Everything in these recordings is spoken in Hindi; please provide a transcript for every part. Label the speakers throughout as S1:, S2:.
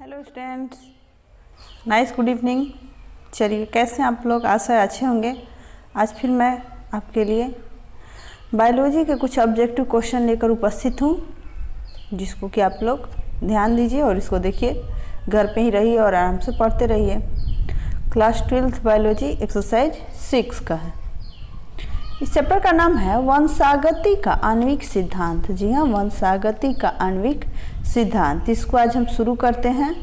S1: Hello students, nice good evening. चलिए, कैसे हैं आप लोग? आशा है अच्छे होंगे। आज फिर मैं आपके लिए बायोलॉजी के कुछ ऑब्जेक्टिव क्वेश्चन लेकर उपस्थित हूँ, जिसको कि आप लोग ध्यान दीजिए और इसको देखिए, घर पे ही रहिए और आराम से पढ़ते रहिए। क्लास 12th बायोलॉजी एक्सरसाइज 6 का है। इस चैप्टर का नाम है वंशागति का आणविक सिद्धांत। जी हाँ, वंशागति का आणविक सिद्धांत। इसको आज हम शुरू करते हैं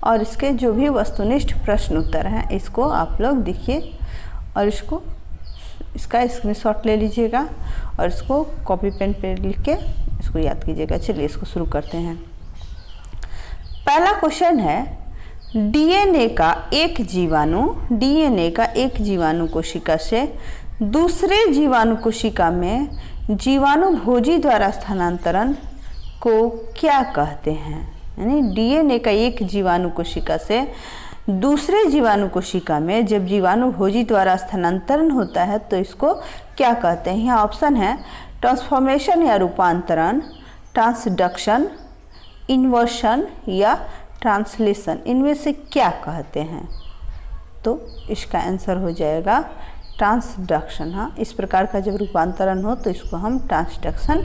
S1: और इसके जो भी वस्तुनिष्ठ प्रश्न उत्तर हैं इसको आप लोग देखिए और इसका स्क्रीनशॉट ले लीजिएगा और इसको कॉपी पेन पे लिख के इसको याद कीजिएगा। चलिए इसको शुरू करते हैं। पहला क्वेश्चन है, डीएनए का एक जीवाणु कोशिका से दूसरे जीवाणु कोशिका में जीवाणु भोजी द्वारा स्थानांतरण को क्या कहते हैं? यानी डीएनए का एक जीवाणु कोशिका से दूसरे जीवाणु कोशिका में जब जीवाणु भोजी द्वारा स्थानांतरण होता है तो इसको क्या कहते हैं? यहाँ ऑप्शन है ट्रांसफॉर्मेशन या रूपांतरण, ट्रांसडक्शन, इन्वर्शन या ट्रांसलेशन। इनमें से क्या कहते हैं? तो इसका आंसर हो जाएगा ट्रांसडक्शन। हाँ, इस प्रकार का जब रूपांतरण हो तो इसको हम ट्रांसडक्शन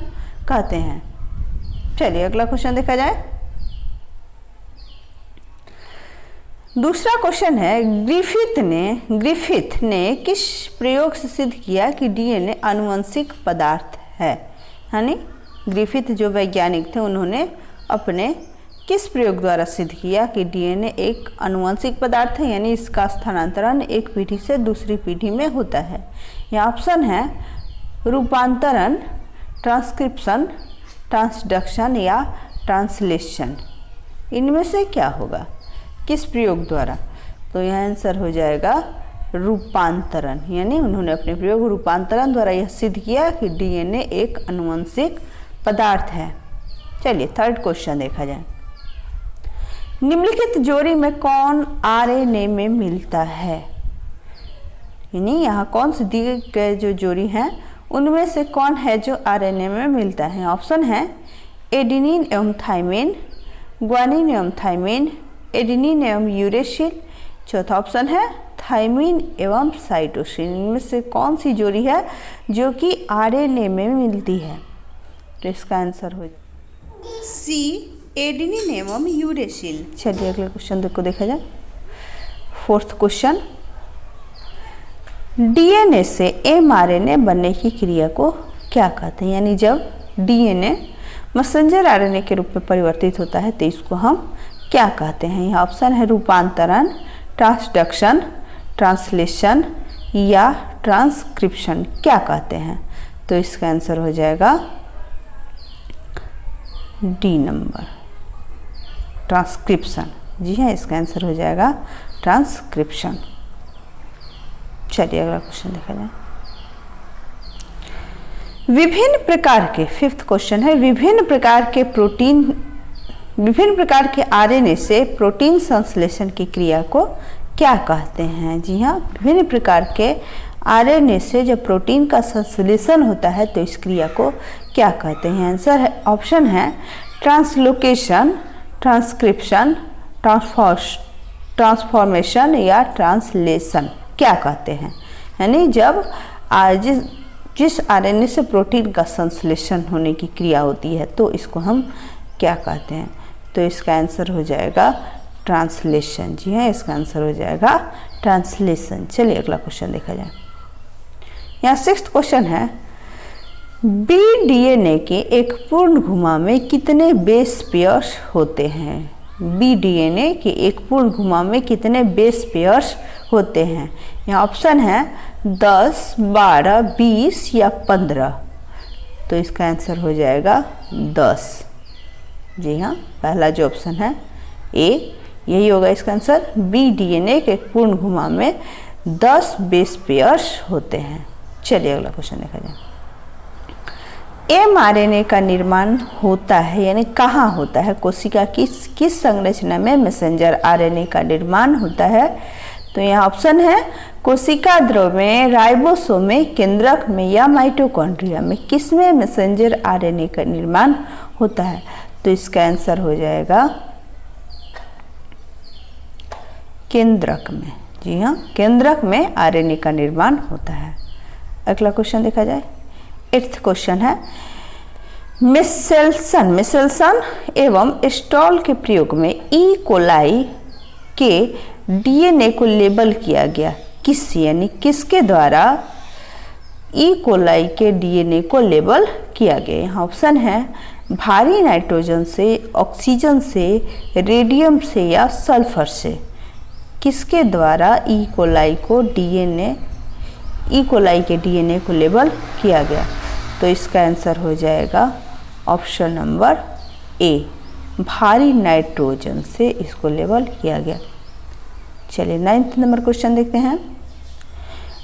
S1: कहते हैं। चलिए अगला क्वेश्चन देखा जाए। दूसरा क्वेश्चन है, ग्रिफिथ ने किस प्रयोग से सिद्ध किया कि डीएनए आनुवंशिक पदार्थ है? यानी ग्रिफिथ जो वैज्ञानिक थे उन्होंने अपने किस प्रयोग द्वारा सिद्ध किया कि डीएनए एक आनुवंशिक पदार्थ है, यानी इसका स्थानांतरण एक पीढ़ी से दूसरी पीढ़ी में होता है। यहाँ ऑप्शन है रूपांतरण, ट्रांसक्रिप्शन, ट्रांसडक्शन या ट्रांसलेशन। इनमें से क्या होगा? किस प्रयोग द्वारा? तो यह आंसर हो जाएगा रूपांतरण। यानी उन्होंने अपने प्रयोग रूपांतरण द्वारा यह सिद्ध किया कि डीएनए एक आनुवंशिक पदार्थ है। चलिए थर्ड क्वेश्चन देखा जाए। निम्नलिखित जोड़ी में कौन आरएनए में मिलता है? यानी यहाँ कौन सी दी गए जो जोड़ी हैं उनमें से कौन है जो आरएनए में मिलता है? ऑप्शन है एडेनिन एवं थाइमिन, ग्वानिन एवं थाइमिन, एडेनिन एवं यूरेसिल। चौथा ऑप्शन है थाइमिन एवं साइटोसिन। इनमें से कौन सी जोड़ी है जो कि आरएनए में मिलती है? तो इसका आंसर हो सी, एडेनिन एवं यूरेसिल। चलिए अगले क्वेश्चन को देखा जाए। फोर्थ क्वेश्चन, डीएनए से एमआरएनए बनने की क्रिया को क्या कहते हैं? यानी जब डीएनए मैसेंजर आरएनए के रूप में परिवर्तित होता है तो इसको हम क्या कहते हैं? यहाँ ऑप्शन है रूपांतरण, ट्रांसडक्शन, ट्रांसलेशन या ट्रांसक्रिप्शन। क्या कहते हैं? तो इसका आंसर हो जाएगा डी नंबर, ट्रांसक्रिप्शन। जी हाँ, इसका आंसर हो जाएगा ट्रांसक्रिप्शन। चलिए अगला क्वेश्चन देखा जाए। विभिन्न प्रकार के, फिफ्थ क्वेश्चन है, विभिन्न प्रकार के आरएनए से प्रोटीन संश्लेषण की क्रिया को क्या कहते हैं? जी हाँ, विभिन्न प्रकार के आरएनए से जब प्रोटीन का संश्लेषण होता है तो इस क्रिया को क्या कहते हैं? आंसर है ऑप्शन है ट्रांसलोकेशन, ट्रांसक्रिप्शन, ट्रांसफॉर्मेशन या ट्रांसलेशन। क्या कहते हैं? यानी जब जिस आरएनए से प्रोटीन का संश्लेषण होने की क्रिया होती है तो इसको हम क्या कहते हैं? तो इसका आंसर हो जाएगा ट्रांसलेशन। जी हाँ, इसका आंसर हो जाएगा ट्रांसलेशन। चलिए अगला क्वेश्चन देखा जाए। यहाँ सिक्स्थ क्वेश्चन है, बी डीएनए के एक पूर्ण घुमा में कितने बेस पेयर्स होते हैं? बी डीएनए के एक पूर्ण घुमा में कितने बेस पेयर्स होते हैं? यहाँ ऑप्शन है 10, 12, 20 या 15। तो इसका आंसर हो जाएगा 10। जी हाँ, पहला जो ऑप्शन है ए यही होगा इसका आंसर। बी डीएनए के एक पूर्ण घुमा में 10 बेस पेयर्स होते हैं। चलिए अगला क्वेश्चन देखा जाए। एमआरएनए का निर्माण होता है, यानी कहाँ होता है? कोशिका किस संरचना में मैसेंजर आरएनए का निर्माण होता है? तो यहाँ ऑप्शन है कोशिका द्रव में, राइबोसोम में, केंद्रक में या माइटोकॉन्ड्रिया में। किसमें मैसेंजर आरएनए का निर्माण होता है? तो इसका आंसर हो जाएगा केंद्रक में, जी हाँ, केंद्रक में आरएनए का निर्माण होता है। अगला क्वेश्चन देखा जाए। 8th क्वेश्चन है, मिसेल्सन एवं स्टॉल के प्रयोग में ई कोलाई के डीएनए को लेबल किया गया। किस यानी किसके द्वारा ई कोलाई के डीएनए को लेबल किया गया? यहाँ ऑप्शन है भारी नाइट्रोजन से, ऑक्सीजन से, रेडियम से या सल्फर से। किसके द्वारा ई कोलाई के डीएनए को लेबल किया गया? तो इसका आंसर हो जाएगा ऑप्शन नंबर ए, भारी नाइट्रोजन से इसको लेबल किया गया। चलिए 9th नंबर क्वेश्चन देखते हैं।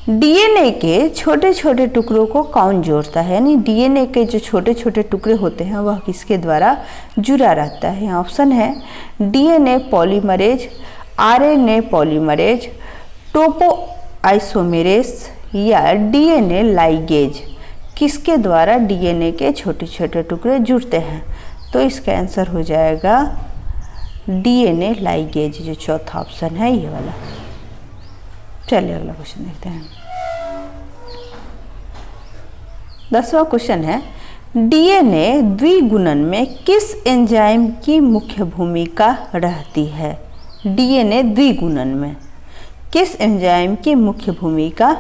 S1: डीएनए के छोटे छोटे टुकड़ों को कौन जोड़ता है? यानी डीएनए के जो छोटे छोटे टुकड़े होते हैं वह किसके द्वारा जुड़ा रहता है? यहाँ ऑप्शन है DNA polymerase, RNA polymerase, topoisomerase या डीएनए लाइगेज। किसके द्वारा डीएनए के छोटे छोटे टुकड़े जुड़ते हैं? तो इसका आंसर हो जाएगा डीएनए लाइगेज, जो चौथा ऑप्शन है ये वाला। चलिए अगला क्वेश्चन देखते हैं। 10वां क्वेश्चन है, डीएनए द्विगुणन में किस एंजाइम की मुख्य भूमिका रहती है? डीएनए द्विगुणन में किस एंजाइम की मुख्य भूमिका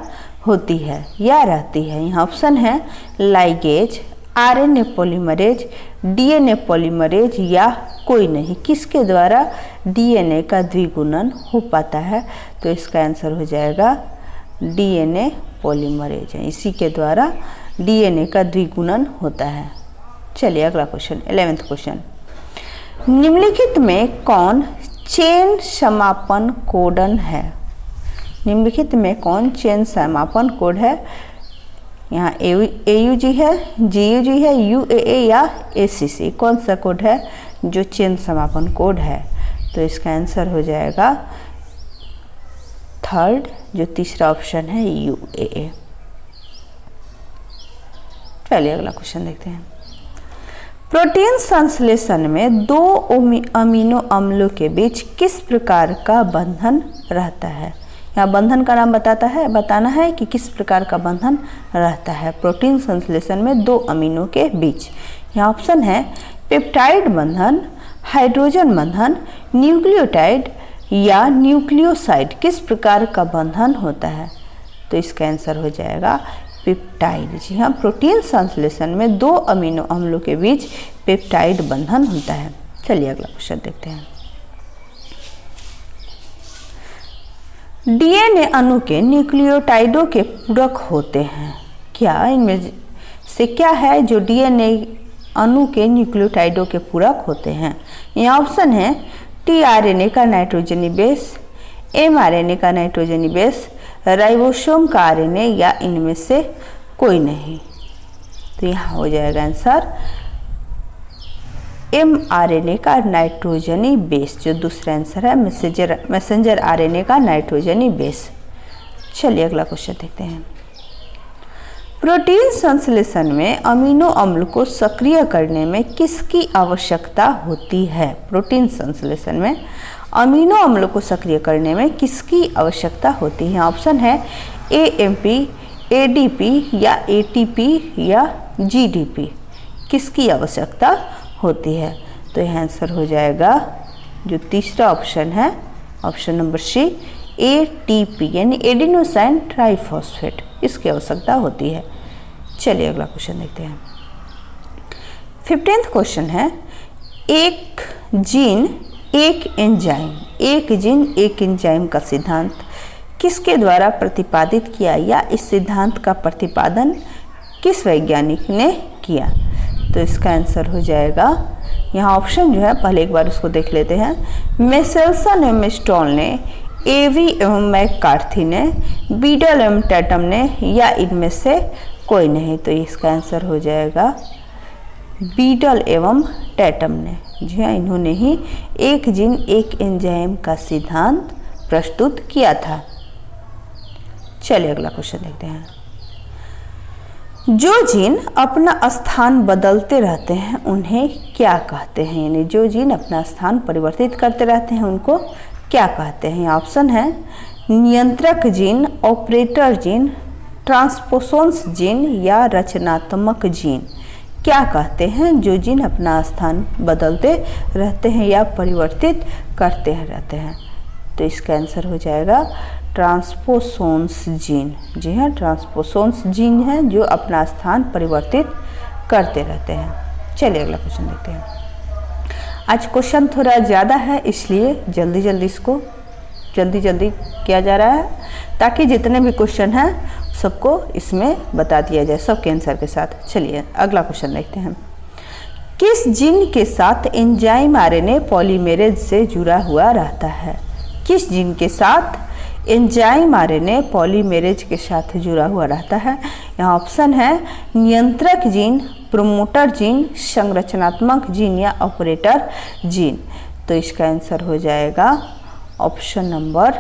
S1: होती है या रहती है? यहाँ ऑप्शन है ligase, RNA polymerase, DNA polymerase या कोई नहीं। किसके द्वारा डीएनए का द्विगुणन हो पाता है? तो इसका आंसर हो जाएगा डीएनए पॉलीमरेज है, इसी के द्वारा डीएनए का द्विगुणन होता है। चलिए अगला क्वेश्चन 11th क्वेश्चन, निम्नलिखित में कौन चेन समापन कोडन है? निम्नलिखित में कौन चेन समापन कोड है? यहाँ AUG है, GUG है, UAA या ACC, कौन सा कोड है जो चेन समापन कोड है? तो इसका आंसर हो जाएगा 3rd, जो तीसरा ऑप्शन है UAA। चलिए अगला क्वेश्चन देखते हैं। प्रोटीन संश्लेषण में दो अमीनो अम्लों के बीच किस प्रकार का बंधन रहता है? यहाँ बंधन का नाम बताना है कि किस प्रकार का बंधन रहता है प्रोटीन संश्लेषण में दो अमीनो के बीच। यहाँ ऑप्शन है पेप्टाइड बंधन, हाइड्रोजन बंधन, न्यूक्लियोटाइड या न्यूक्लियोसाइड। किस प्रकार का बंधन होता है? तो इसका आंसर हो जाएगा पेप्टाइड। जी हाँ, प्रोटीन संश्लेषण में दो अमीनो अम्लों के बीच पेप्टाइड बंधन होता है। चलिए अगला क्वेश्चन देखते हैं। डीएनए अणु के न्यूक्लियोटाइडों के पूरक होते हैं क्या? इनमें से क्या है जो डीएनए अणु के न्यूक्लियोटाइडों के पूरक होते हैं? यहाँ ऑप्शन है टीआरएनए का नाइट्रोजनी बेस, एमआरएनए का नाइट्रोजनी बेस, राइबोसोम का आरएनए या इनमें से कोई नहीं। तो यहाँ हो जाएगा आंसर एमआरएनए का नाइट्रोजनी बेस, जो दूसरा आंसर है मैसेंजर आरएनए का नाइट्रोजनी बेस। चलिए अगला क्वेश्चन देखते हैं। प्रोटीन संश्लेषण में अमीनो अम्ल को सक्रिय करने में किसकी आवश्यकता होती है? प्रोटीन संश्लेषण में अमीनो अम्ल को सक्रिय करने में किसकी आवश्यकता होती है? ऑप्शन है एएमपी, एडीपी या एटीपी या जीडीपी। किसकी आवश्यकता होती है? तो यह आंसर हो जाएगा जो तीसरा ऑप्शन है, ऑप्शन नंबर सी, एटीपी यानी एडिनोसाइन ट्राइफॉस्फेट, इसकी आवश्यकता होती है। चलिए अगला क्वेश्चन देखते हैं। 15th क्वेश्चन है, एक जीन एक एंजाइम का सिद्धांत किसके द्वारा प्रतिपादित किया या इस सिद्धांत का प्रतिपादन किस वैज्ञानिक ने किया? तो इसका आंसर हो जाएगा, यहाँ ऑप्शन जो है पहले एक बार उसको देख लेते हैं। मेसेल्सन एवं स्टॉल ने, एवी एवं मैककार्थी ने, बीडल एवं टैटम ने या इनमें से कोई नहीं। तो इसका आंसर हो जाएगा बीडल एवं टैटम ने। जी हाँ, इन्होंने ही एक जीन एक एंजाइम का सिद्धांत प्रस्तुत किया था। चलिए अगला क्वेश्चन देखते हैं। जो जीन अपना स्थान बदलते रहते हैं उन्हें क्या कहते हैं? यानी जो जीन अपना स्थान परिवर्तित करते रहते हैं उनको क्या कहते हैं? ऑप्शन है नियंत्रक जीन, ऑपरेटर जीन, ट्रांसपोसोन्स जीन या रचनात्मक जीन। क्या कहते हैं जो जीन अपना स्थान बदलते रहते हैं या परिवर्तित करते रहते हैं? तो इसका आंसर हो जाएगा ट्रांसपोसोन्स जीन। जी हाँ, ट्रांसपोसोन्स जीन है जो अपना स्थान परिवर्तित करते रहते हैं। चलिए अगला क्वेश्चन देखते हैं। आज क्वेश्चन थोड़ा ज़्यादा है इसलिए जल्दी इसको जल्दी किया जा रहा है ताकि जितने भी क्वेश्चन हैं सबको इसमें बता दिया जाए सबके आंसर के साथ। चलिए अगला क्वेश्चन देखते हैं। किस जीन के साथ एंजाइम आरएनए पॉलीमेरेज से जुड़ा हुआ रहता है? किस जीन के साथ एंजाइम आरएनए पॉलीमेरेज के साथ जुड़ा हुआ रहता है? यहाँ ऑप्शन है नियंत्रक जीन, प्रोमोटर जीन, संरचनात्मक जीन या ऑपरेटर जीन। तो इसका आंसर हो जाएगा option number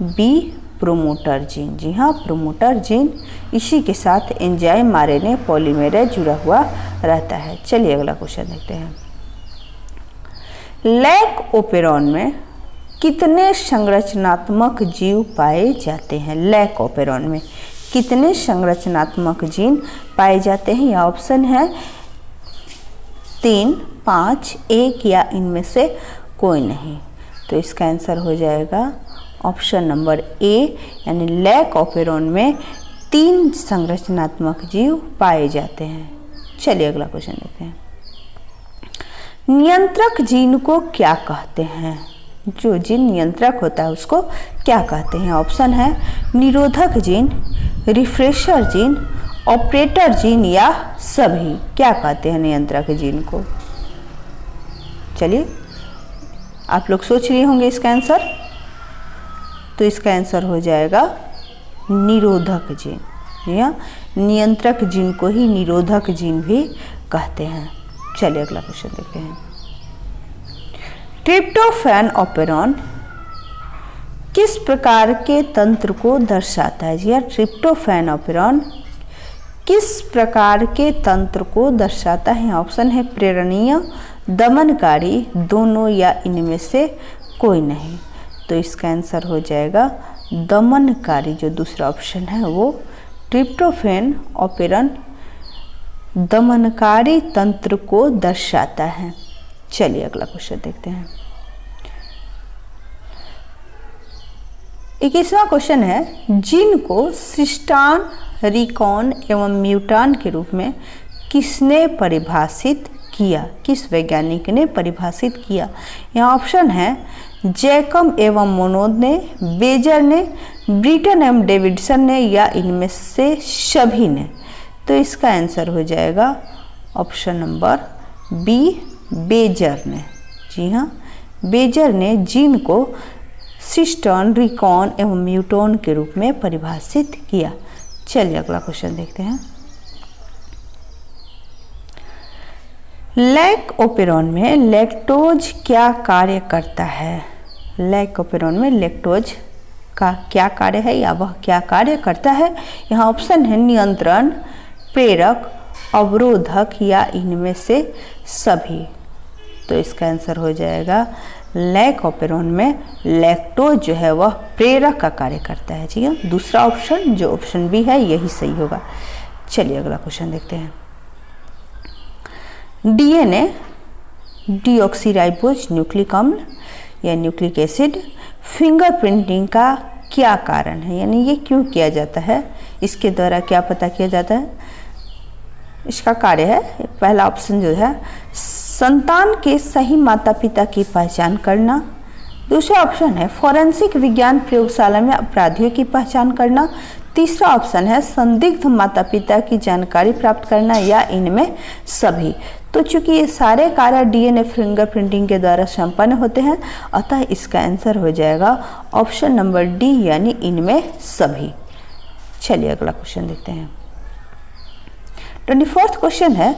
S1: B, promoter gene. जी हाँ, प्रोमोटर जीन इसी के साथ एंजाइम आरएनए पॉलीमेरेज जुड़ा हुआ रहता है। चलिए अगला क्वेश्चन देखते हैं। लैक ओपेरॉन में कितने संरचनात्मक जीव पाए जाते हैं? लैक ओपेरॉन में कितने संरचनात्मक जीन पाए जाते हैं? यह ऑप्शन है 3, 5, 1 या इनमें से कोई नहीं। तो इसका आंसर हो जाएगा ऑप्शन नंबर ए, यानी लैक ओपेरॉन में 3 संरचनात्मक जीव पाए जाते हैं। चलिए अगला क्वेश्चन देखते हैं। नियंत्रक जीन को क्या कहते हैं? जो जीन नियंत्रक होता है उसको क्या कहते हैं? ऑप्शन है निरोधक gene, refresher gene, operator gene या सभी। क्या कहते हैं नियंत्रक जीन को? चलिए आप लोग सोच रहे होंगे इसका आंसर। तो इसका आंसर हो जाएगा निरोधक जीन। या नियंत्रक जीन को ही निरोधक जीन भी कहते हैं। चलिए अगला क्वेश्चन देखते हैं। ट्रिप्टोफैन ऑपेरॉन किस प्रकार के तंत्र को दर्शाता है? जी हाँ, ट्रिप्टोफैन ऑपेरॉन किस प्रकार के तंत्र को दर्शाता है? ऑप्शन है प्रेरणीय, दमनकारी, दोनों या इनमें से कोई नहीं। तो इसका आंसर हो जाएगा दमनकारी। जो दूसरा ऑप्शन है वो ट्रिप्टोफैन ऑपेरॉन दमनकारी तंत्र को दर्शाता है। चलिए अगला क्वेश्चन देखते हैं। 21वां क्वेश्चन है, जीन को सिस्टान, रिकॉन एवं म्यूटान के रूप में किसने परिभाषित किया? किस वैज्ञानिक ने परिभाषित किया? यहाँ ऑप्शन है जैकब एवं मोनोद ने, बेजर ने, ब्रिटन एवं डेविडसन ने या इनमें से सभी ने। तो इसका आंसर हो जाएगा ऑप्शन नंबर बी, बेजर ने। जी हाँ, बेजर ने जीन को सिस्टॉन, रिकॉन एवं म्यूटोन के रूप में परिभाषित किया। चलिए अगला क्वेश्चन देखते हैं। लैक ओपेरॉन में लैक्टोज क्या कार्य करता है? लैक ओपेरॉन में लैक्टोज का क्या कार्य है या वह क्या कार्य करता है? यहाँ ऑप्शन है नियंत्रण, प्रेरक, अवरोधक या इनमें से सभी। तो इसका आंसर हो जाएगा लैक ओपेरॉन में लैक्टोज जो है वह प्रेरक का कार्य करता है। जी हाँ, दूसरा ऑप्शन जो ऑप्शन बी है यही सही होगा। चलिए अगला क्वेश्चन देखते हैं। डीएनए डीऑक्सीराइबोज न्यूक्लिक अम्ल या न्यूक्लिक एसिड फिंगरप्रिंटिंग का क्या कारण है? यानी ये क्यों किया जाता है? इसके द्वारा क्या पता किया जाता है? इसका कार्य है, पहला ऑप्शन जो है संतान के सही माता पिता की पहचान करना। दूसरा ऑप्शन है फॉरेंसिक विज्ञान प्रयोगशाला में अपराधियों की पहचान करना। तीसरा ऑप्शन है संदिग्ध माता पिता की जानकारी प्राप्त करना या इनमें सभी। तो चूंकि ये सारे कार्य डीएनए फिंगरप्रिंटिंग के द्वारा संपन्न होते हैं, अतः इसका आंसर हो जाएगा ऑप्शन नंबर डी, यानी इनमें सभी। चलिए अगला क्वेश्चन देखते हैं। 24वां क्वेश्चन है,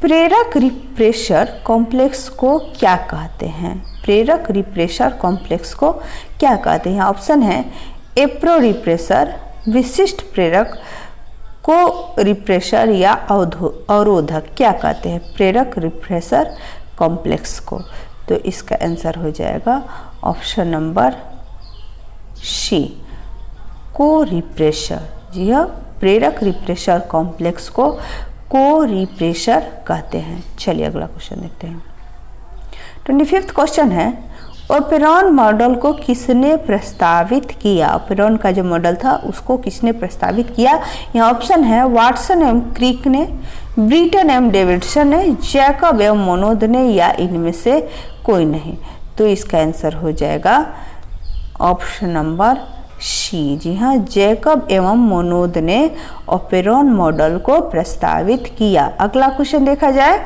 S1: प्रेरक रिप्रेशर कॉम्प्लेक्स को क्या कहते हैं? प्रेरक रिप्रेशर कॉम्प्लेक्स को क्या कहते हैं? ऑप्शन है एप्रो रिप्रेशर, विशिष्ट प्रेरक, को रिप्रेशर या अवरोधक। क्या कहते हैं प्रेरक रिप्रेशर कॉम्प्लेक्स को? तो इसका आंसर हो जाएगा ऑप्शन नंबर सी, को रिप्रेशर। जी हाँ, प्रेरक रिप्रेशर कॉम्प्लेक्स को को रिप्रेशर कहते हैं। चलिए अगला क्वेश्चन देखते हैं। 25वां क्वेश्चन है, ओपेरॉन मॉडल को किसने प्रस्तावित किया? ओपेरॉन का जो मॉडल था उसको किसने प्रस्तावित किया? यहाँ ऑप्शन है वाटसन एवं क्रिक ने, ब्रिटन एवं डेविडसन ने, जैकब एवं मोनोद ने, या इनमें से कोई नहीं। तो इसका आंसर हो जाएगा ऑप्शन नंबर सी। जी हाँ, जैकब एवं मोनोद ने ओपेरॉन मॉडल को प्रस्तावित किया। अगला क्वेश्चन देखा जाए।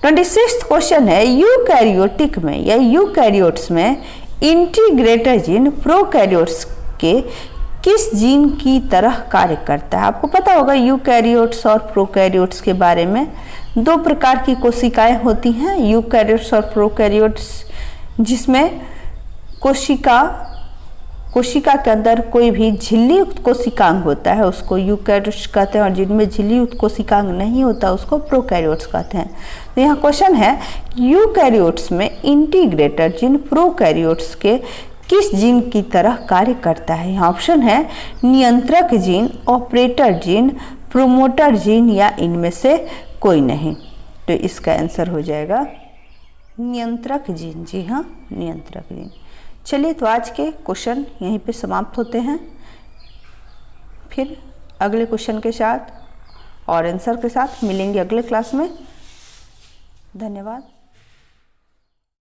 S1: 26वां क्वेश्चन है, यूकैरियोटिक में या यूकैरियोट्स में इंटीग्रेटर जीन प्रोकैरियोट्स के किस जीन की तरह कार्य करता है? आपको पता होगा यूकैरियोट्स और प्रोकैरियोट्स के बारे में। दो प्रकार की कोशिकाएं होती हैं, यूकैरियोट्स और प्रोकैरियोट्स, जिसमें कोशिका के अंदर कोई भी झिल्ली युक्त कोशिकांग होता है उसको यूकैरियोट्स कहते हैं, और जिनमें झिल्ली युक्त कोशिकांग नहीं होता उसको प्रोकैरियोट्स कहते हैं। तो यहाँ क्वेश्चन है, यूकैरियोट्स में इंटीग्रेटर जीन प्रोकैरियोट्स के किस जीन की तरह कार्य करता है? यहाँ ऑप्शन है नियंत्रक gene, operator gene, promoter gene, या इनमें से कोई नहीं। तो इसका आंसर हो जाएगा नियंत्रक जीन। जी हाँ, नियंत्रक जीन। चलिए, तो आज के क्वेश्चन यहीं पे समाप्त होते हैं। फिर अगले क्वेश्चन के साथ और आंसर के साथ मिलेंगे अगले क्लास में। धन्यवाद।